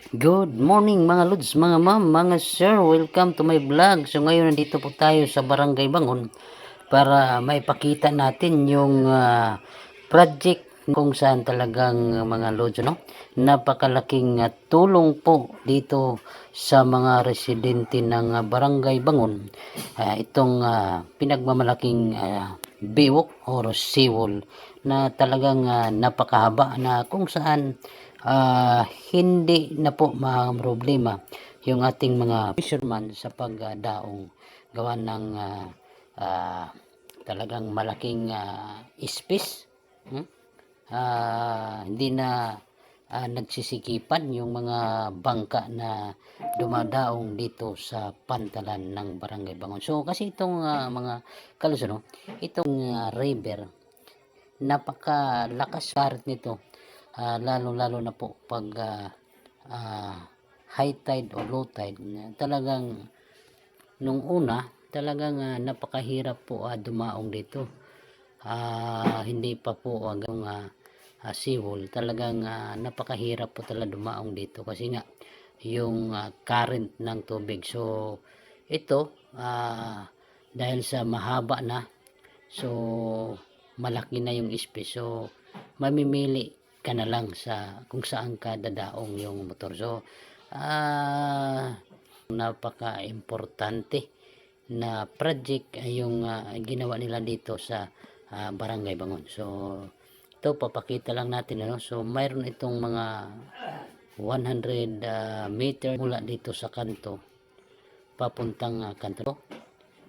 Good morning mga lods, mga ma'am, mga sir. Welcome to my vlog. So ngayon nandito po tayo sa Barangay Bangon para maipakita natin yung project kung saan talagang mga lods, no? Napakalaking tulong po dito sa mga residente ng Barangay Bangon. Itong pinagmamalaking biwok or seawall na talagang napakahaba na kung saan hindi na po problema yung ating mga fisherman sa pagdaong gawa ng talagang malaking space. Hindi na nagsisikipan yung mga bangka na dumadaong dito sa pantalan ng Barangay Bangon. So kasi itong mga kaluso, no? Itong river, napakalakas karit nito. Lalo na po pag high tide o low tide, talagang nung una talagang napakahirap po dumaong dito. Hindi pa po hanggang seawall, talagang napakahirap po talaga dumaong dito kasi nga yung current ng tubig. So ito dahil sa mahaba na, so malaki na yung space, so mamimili ka na lang sa kung saan ka dadaong yung motor. So napaka-importante na project yung ginawa nila dito sa Barangay Bangon. So ito papakita lang natin, ano. So mayroon itong mga 100 meter mula dito sa kanto papuntang kanto.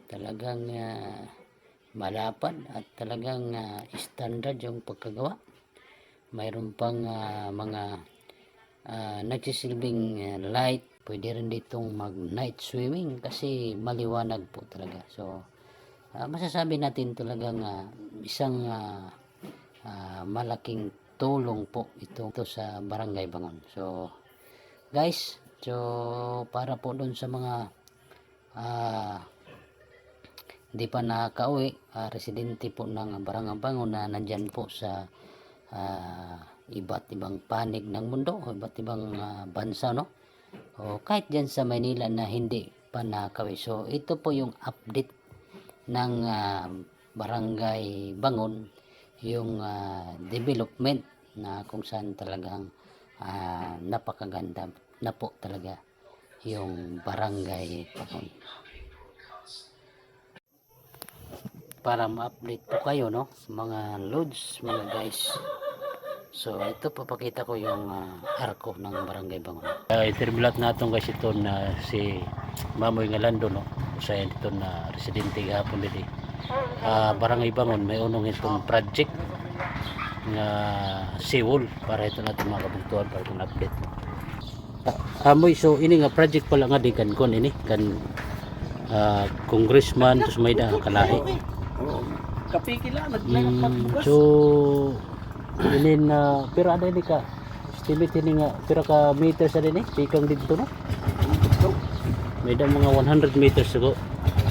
Talagang malapad at talagang standard yung pagkagawa. Mayroon pang mga nagsisilbing light. Pwede rin ditong mag night swimming kasi maliwanag po talaga. So masasabi natin talagang isang malaking tulong po ito sa Barangay Bangon. So guys, so para po doon sa mga hindi pa nakauwi, residente po ng Barangay Bangon na nandyan po sa iba't ibang panig ng mundo o iba't ibang bansa, no? O kahit dyan sa Manila na hindi pa nakauwi. So ito po yung update ng Barangay Bangon, yung development na kung saan talagang napakaganda na po talaga yung Barangay Bangon. Para ma-update po kayo, no, mga loads, mga guys. So ito papakita ko yung arko ng Barangay Bangon. Interbilat natin guys ito na si Mamoy Ngalando, no, usaya dito na residente gahapon dito. Barangay Bangon may unong itong project nga seawall para ito natin mga kabugtuhan para itong update. Amoy, so ini nga project pala nga di kan kon ini kan congressman tus may da kalahi. Kapikila So ini na pero ada ini ka estimate ini nga pero ka meters ada ni tikang dito, no? May da mga 100 meters siguro.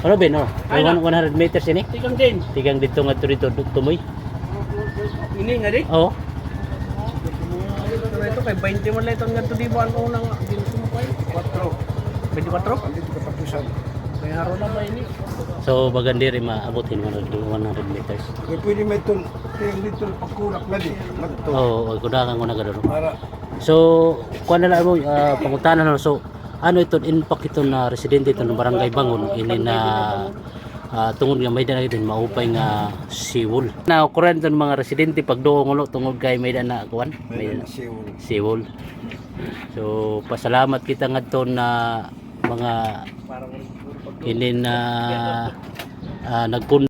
Ano ba, no? 100 meters ini? Tikang din. Tigang dito nga dito tumoy. Ini nga din? Oo. Ito kay 20 man lang itong ganito di ba ang unang dinusumukay? 4. 24? Dito kapapusan. May haro na ba ini? So bagandiri maabotin 100 meters. Pwede may ito, dito pagkulak na di. Oo, kudakan ko na gano'n. Para So, kuha na lang mo, pangutanan na. So, ano ito, impact ito na residente ito ng Barangay Bangon, ini na tungod nga may dana din maupay nga seawall. Na occurrent ng mga residente pag doon ulo tungod kay may dana kuan, may dana seawall. So, pasalamat kita ngadto na mga ini na nagpundo